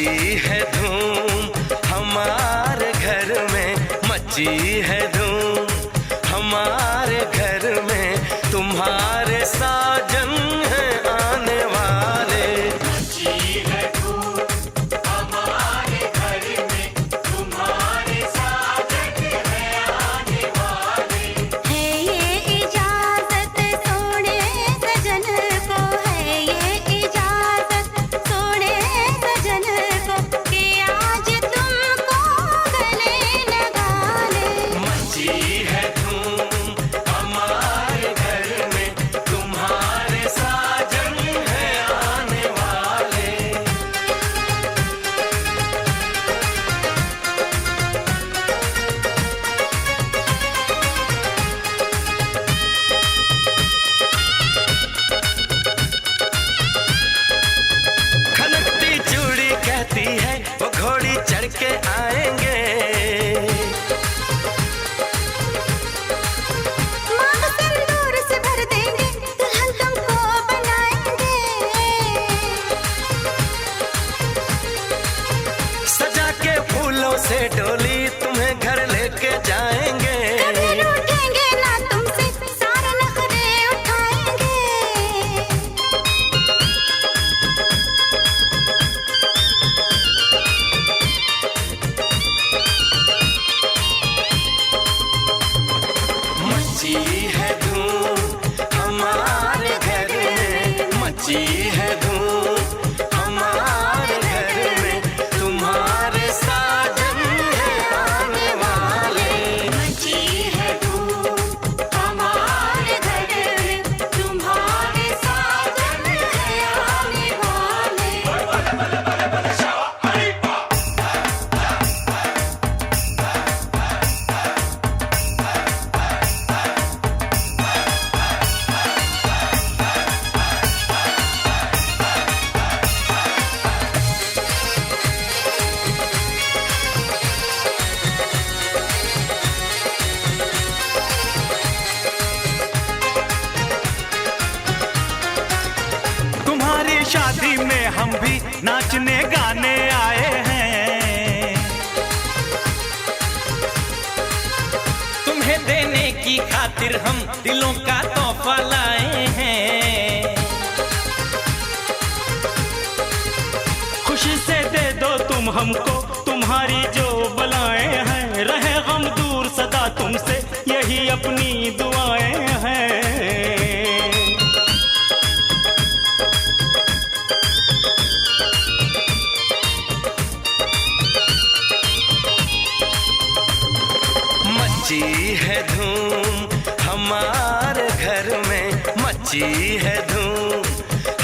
मची है धूम हमारे घर में, मची है धूम हमारे घर में, तुम्हारे साजन है आने वाले। मची है धूम हमारे घर में, तुम्हारे साजन है आने वाले। है ये इजाजत सोने सजन को, है ये इजाजत सोने सजन को कि आज तुमको गले लगा ले। मची है धूम हमारे घर में, तुम्हारे साजन है आने वाले। खनकती चूड़ी कहती है वो घोड़ी चढ़ के आएंगे। मांग सिंदूर से भर देंगे, दुल्हन तुमको बनाएंगे। सजा के फूलों से डोली तुम्हें घर लेके जाएंगे। कभी रूठेंगे ना तुमसे, सारे नखरे उठाएंगे। मची है धूम हमारे घर में, मची है धूम हमारे घर में, तुम्हारे साजन है आने वाले। मची है धूम हमारे घर में, तुम्हारे साजन है आने वाले। तुम्हारी शादी में हम भी नाचने गाने आए हैं। तुम्हें देने की खातिर हम दिलों का तोहफा लाए हैं। खुशी से दे दो तुम हमको तुम्हारी जो बलाएं हैं, रहे गम दूर सदा तुमसे यही अपनी दुआएं हैं। मची है धूम हमारे घर में, मची है धूम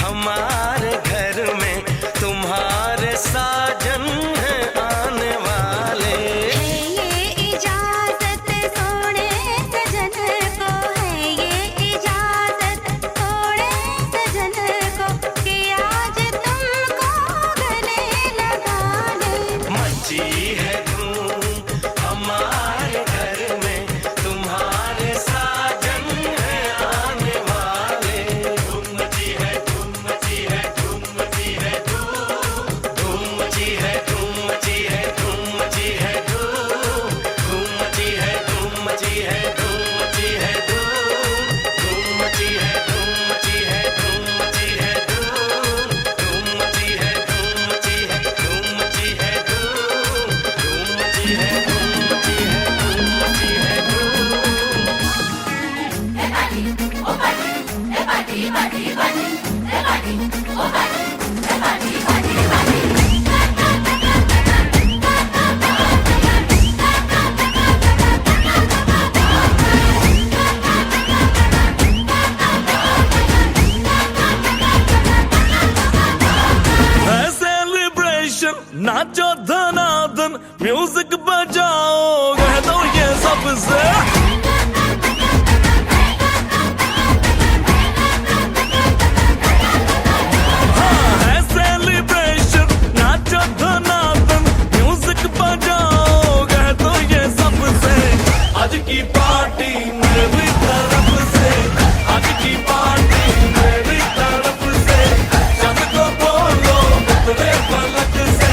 हमारे घर में, तुम्हारे साजन है आने वाले। है ये इजाजत सोने सजन को, है ये इजाजत सोने सजन को कि आज तुमको गले लगा ले। मची है धूम हमारे घर में, तुम्हारे साजन है आने वाले। धूम मची है, धूम मची है, धूम मची है, धूम मची है, धूम मची है, धूम मची है, धूम मची है, धूम मची है, धूम मची है, धूम मची है, धूम मची है, धूम मची है, धूम मची है, धूम मची है, धूम मची है, धूम मची है, धूम मची है, धूम मची है, सेलिब्रेशन नाचो धनाधन, म्यूजिक बजाओ कह दो ये सबसे। हाँ, है सेलिब्रेशन नाचो धनाधन, म्यूजिक बजाओ कह दो ये सबसे। आज की पार्टी मेरी तरफ से, आज की पार्टी मेरी तरफ से, सबको बोलो उतरे पलक से।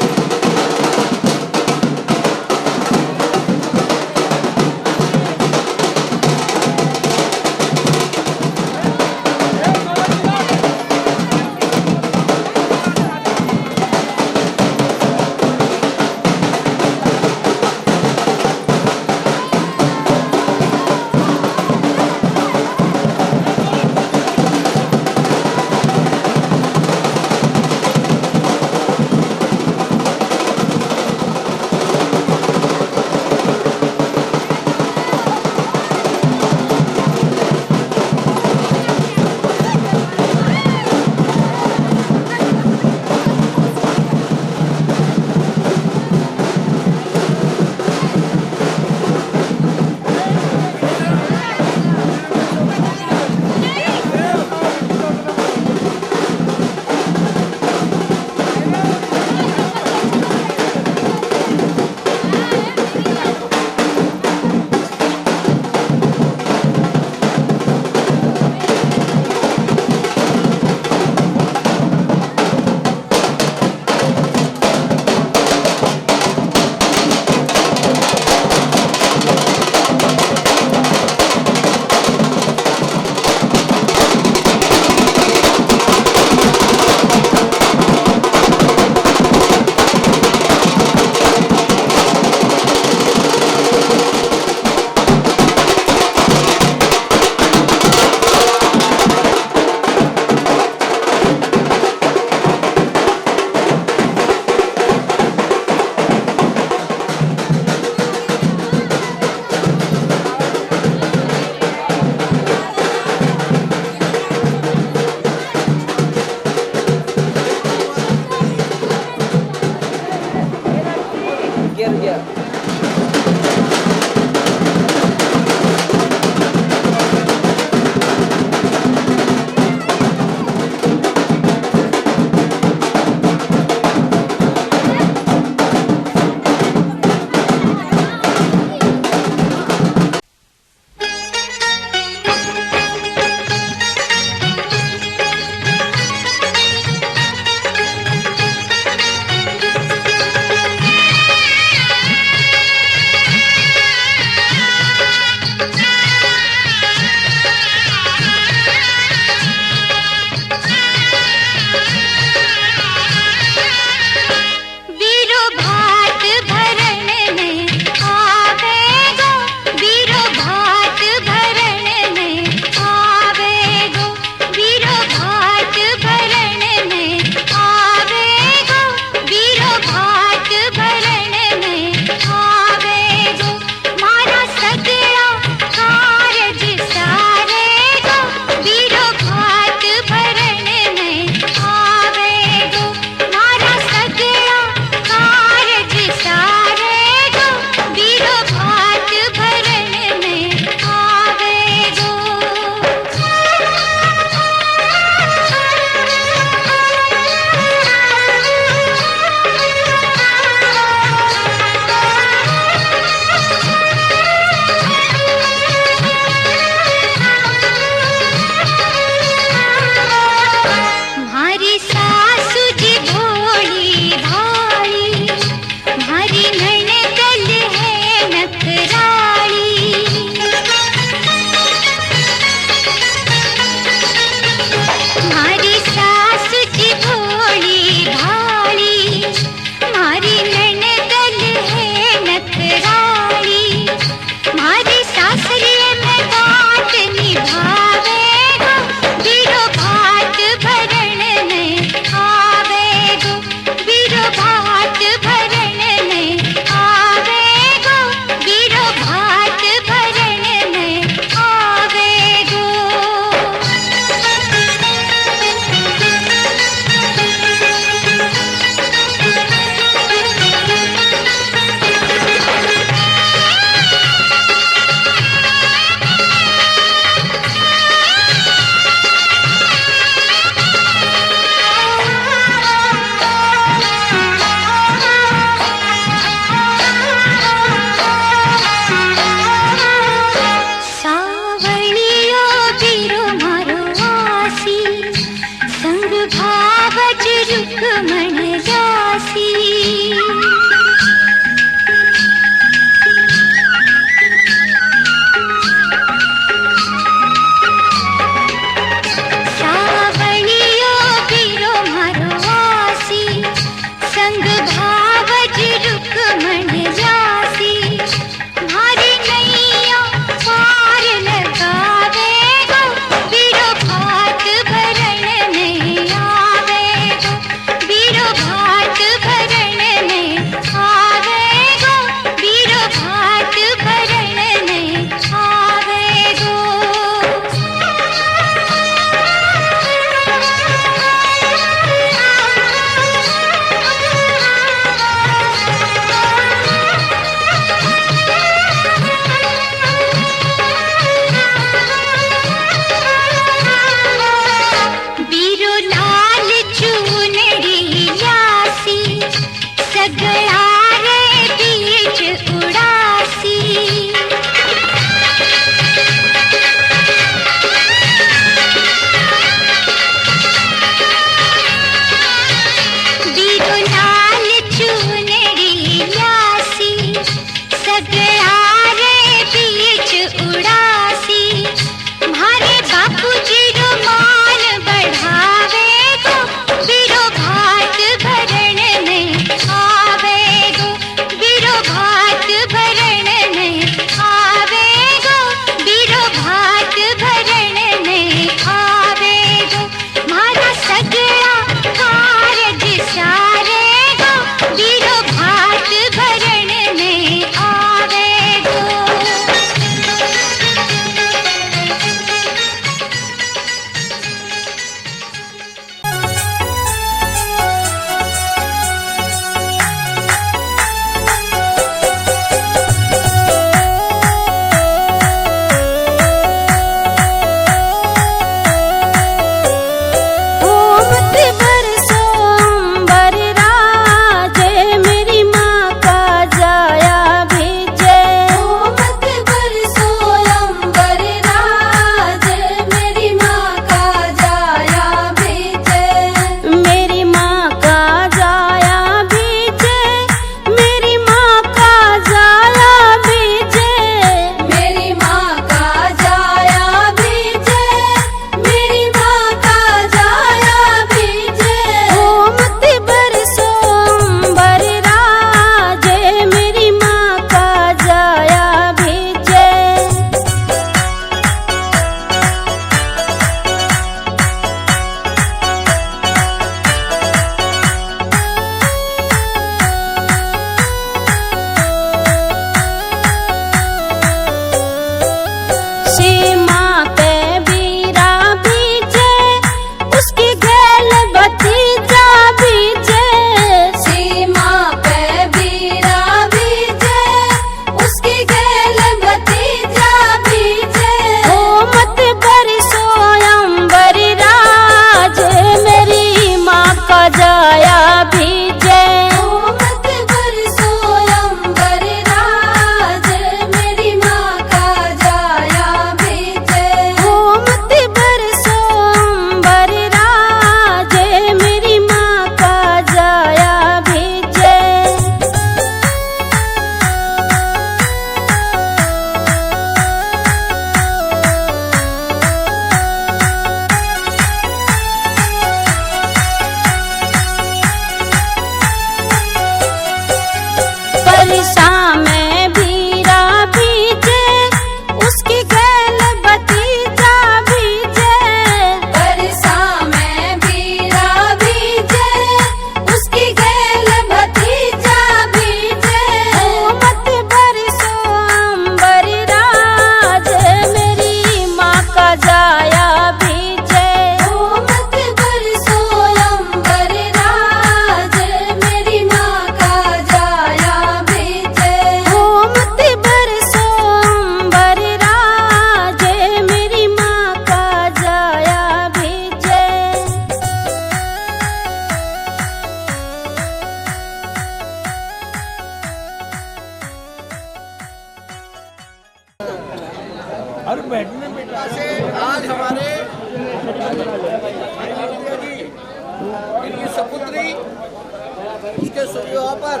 के सुविधा पर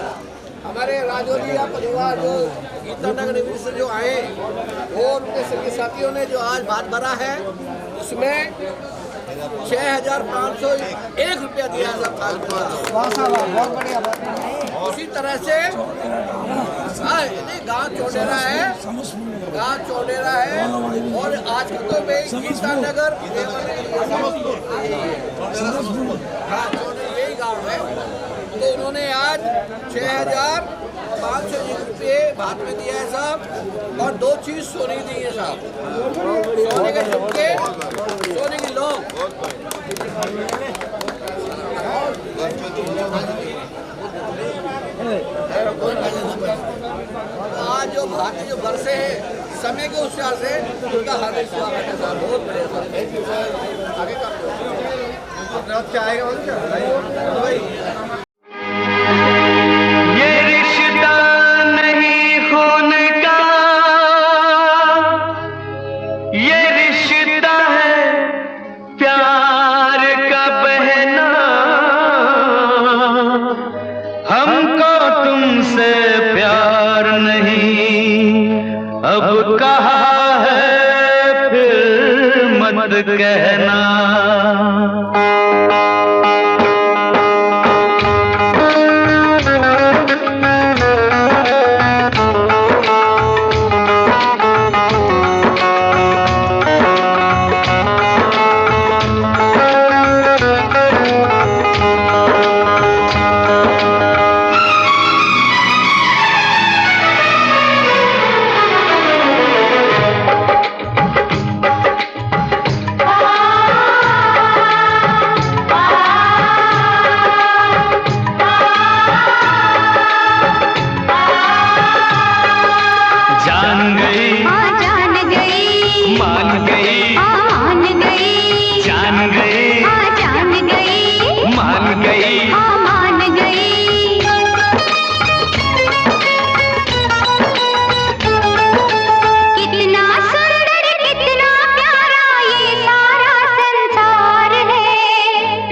हमारे राजौरिया परिवार जो गीतानगर डिवीजन से जो आए वो उनके सभी साथियों ने जो आज बात भरा है उसमें 6,501 रुपया दिया है। उसी तरह से गाँव चौडेरा है और आज तो में गीतानगर यही गाँव है। तो उन्होंने आज 6,501 रुपये भात में दिया है साहब और 2 चीज सोने दी है साहब, सोने के झुमके, सोने की लौंग। आज जो भात जो बरसे हैं समय के हिसाब से उनका हार्दिक स्वागत है साहब। बहुत बढ़िया आगे का क्या आएगा अब कहा है फिर मत कहना।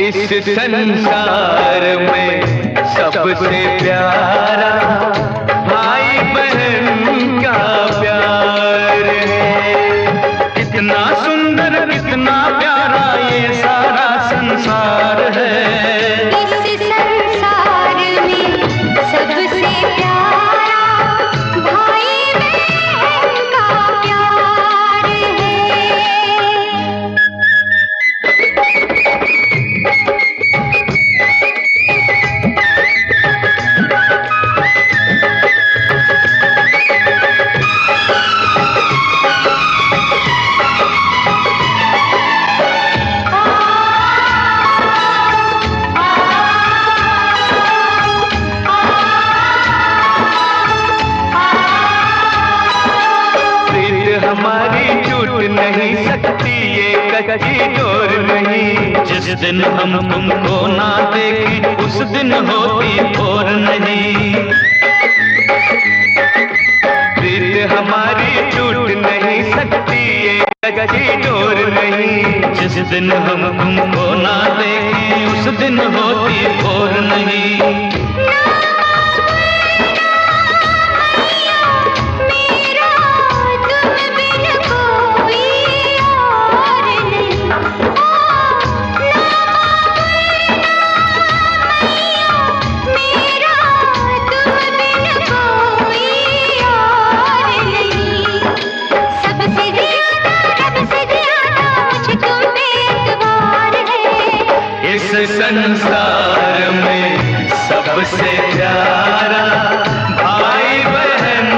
इस संसार में सबसे प्यारा भाई बहन का प्यार है। कितना सुंदर कितना प्यारा ये सारा संसार है। इस संसार में सबसे प्यारा भाई बहन का प्यार है। हमारी छूट नहीं सकती ये कच्ची डोर नहीं। जिस दिन हम तुमको ना देखें उस दिन होती भोर नहीं। प्रीत हमारी छूट नहीं सकती ये कच्ची डोर नहीं। जिस दिन हम तुमको ना देखें उस दिन होती भोर नहीं। संसार में सबसे प्यारा भाई बहन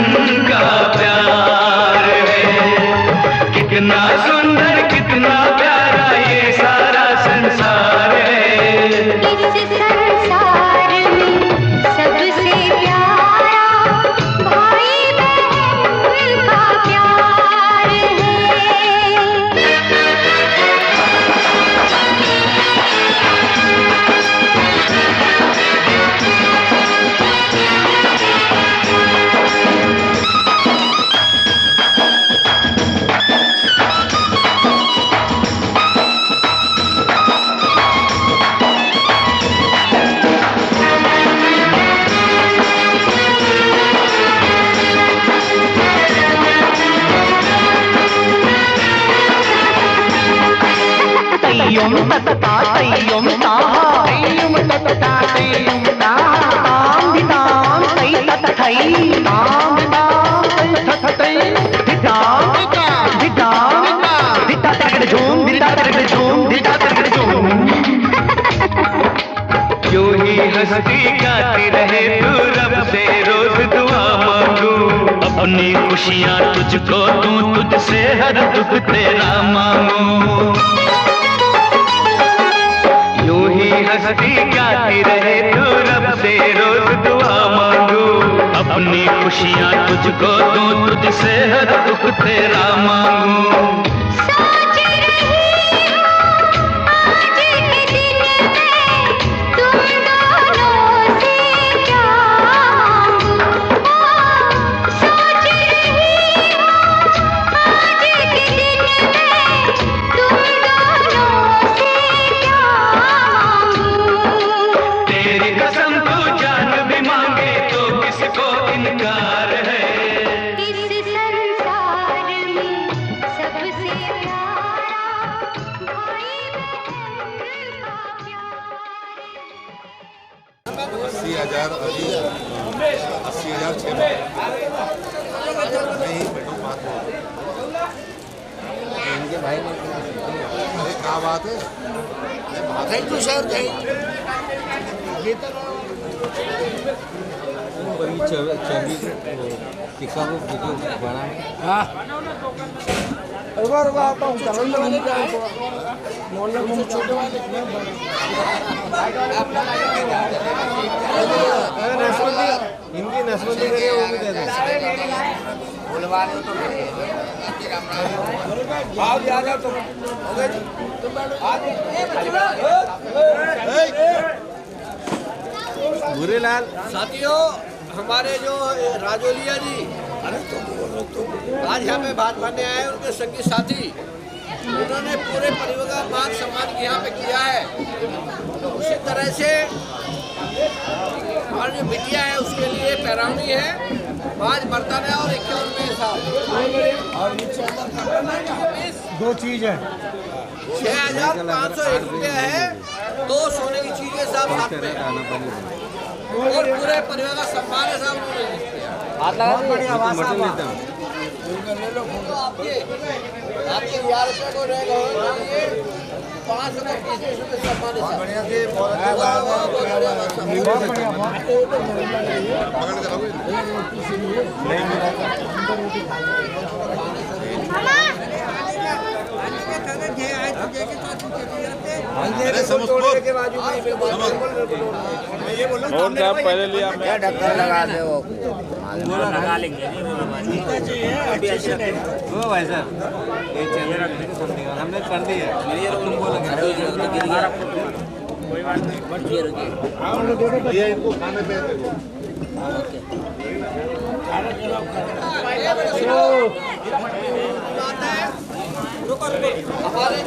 का प्यार है। कितना सुंदर कितना प्यारा ये सारा संसार है। इस संसार में सबसे प्यारा भाई बहन का प्यार है। तय्युम तत्ता तय्युम ताहा तय्युम तत्ता तय्युम ताहा ताम धिताम तै तत थै ताम धिताम तै तत थै धिताम धिताम धिता तगड़ झूम धिता तगड़ झूम धिता तगड़ झूम। यूं ही हंसती गाती रहे तू रब से रोज दुआ मांगू, अपनी खुशियाँ तुझको दूं तुझसे हर दुख तेरा मांगू। यूं ही हंसती गाती रहे तू रब से रोज दुआ मांगू, अपनी खुशियाँ तुझको दूं तुझसे हर दुख तेरा मांगू। सोच रही हूँ आज के दिन में तुम दोनों से क्या मांगूं। सोच रही हूँ आज के दिन में तुम दोनों से क्या मांगूं। तेरी कसम तू जान भी मांगे तो किसको इनकार है। इस संसार में सबसे प्यारा भाई बहन का प्यार है। 80,000 अभी 80,000 6 नहीं बेटू बात हो इनके भाई ने अरे क्या बात है बात है तू शहर गई इनकी नस्बंदी करिए वो भी दे दें। आओ जी, आ जाओ तुम। हो गए जी? भूरेलाल साथियों, हमारे जो राजोलिया जी आज यहाँ पे बात मानने आए हैं, उनके संगी साथी उन्होंने पूरे परिवार का मान सम्मान यहाँ पे किया है। उसी तरह से और जो बिटिया है उसके लिए पैरावनी है 5 बर्तन है और 51 में साहब और नीचे 2 चीज है 6,501 रुपया है, 2 सोने की चीजें साहब साथ में और पूरे परिवार का सम्मान है साहब उन्होंने। आपके 11 रुपये को रहेगा 5 रुपये 20 रुपये सम्मान है बढ़िया पहले लिया मैं ढक्कन लगा दे वो लगा लेंगे वो भाई सर ये चेले रखने को समझेगा हमने कर दी है तुम बोलोगे कोई बात नहीं ये इनको खाने पे हमारे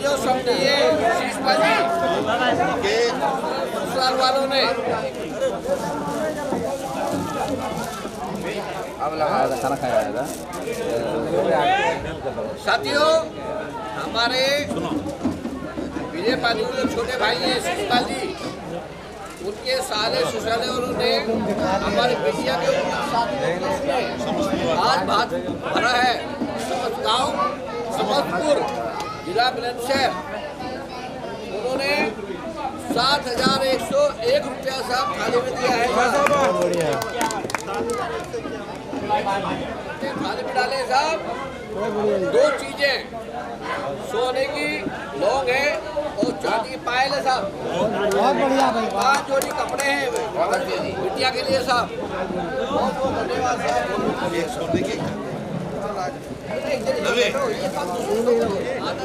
जो समझिए के ससुराल वालों ने खाना खाया जाएगा साथियों, हमारे विजय पानी के छोटे भाई हैं शिशपाल जी, उनके साले ससुराले उन्होंने हमारे बेटिया के आज बात भरा है। गाँव समस्तपुर जिला बुलंदशहर उन्होंने 7,101 रुपया साहब थाली में दिया है। थाली में डाले साहब 2 चीजें, सोने की लौंग है और चांदी की पायल है साहब। बहुत बढ़िया भाई। 5 जोड़ी कपड़े हैं बिटिया के लिए साहब। बहुत बहुत धन्यवाद साहब।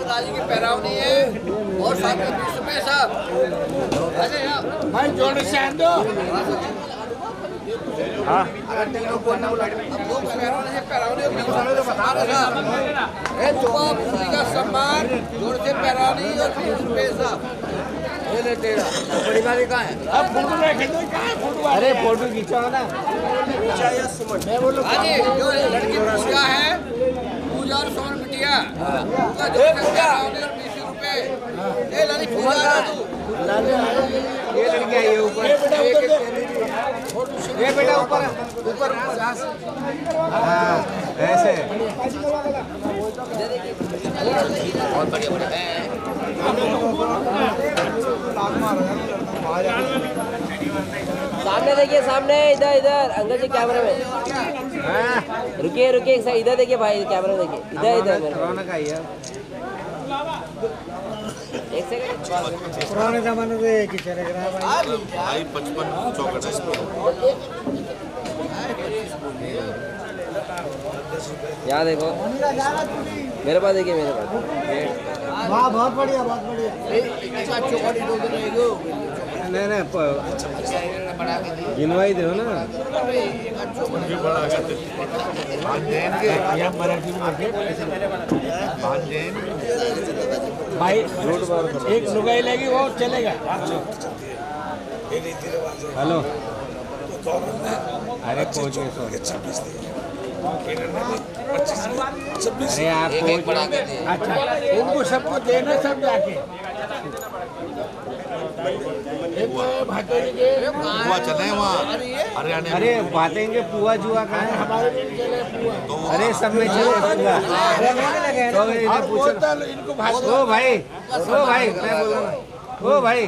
दादी की पैरावनी है और साथ में 20 रुपये साहब भाई जोड़ से दो। अगर तीनों को ना बुला पूरी का सम्मान जोड़ से पैरावनी और 20 रुपये साहब। बड़ी गाड़ी कहाँ है? अरे फोटो खींचा ना। जो लड़की पूजा है पूजा और ₹20 ए लाली फूल आ तू ये लड़की आई है ऊपर ये बेटा ऊपर ऊपर हाँ ऐसे बहुत बढ़िया बढ़िया सामने देखिए, सामने इधर इधर अंकल जी कैमरे में रुकिए रुकिए एक साइड इधर देखिए भाई, कैमरा में देखिए इधर इधर मेरे रौनक आई है एक सेकंड। पुराने जमाने से एक ही चले गया भाई 55 चौकट है इसमें। यहाँ देखो मेरे पास, देखिए मेरे पास वाह बहुत बढ़िया बहुत बढ़िया नहीं नहीं गिनवाई दो ना भाई एक लुगाई लगी वो चलेगा हेलो अरे कोच में सो अरे आप कोच अच्छा उनको सबको देना सब जाके हुआ चले वहाँ हरियाणा अरे बातेंगे पुआ जुआ का है अरे सब में चले पुआ तो इन्हें पूछो इनको ओ भाई मैं बोल रहा हूँ ओ भाई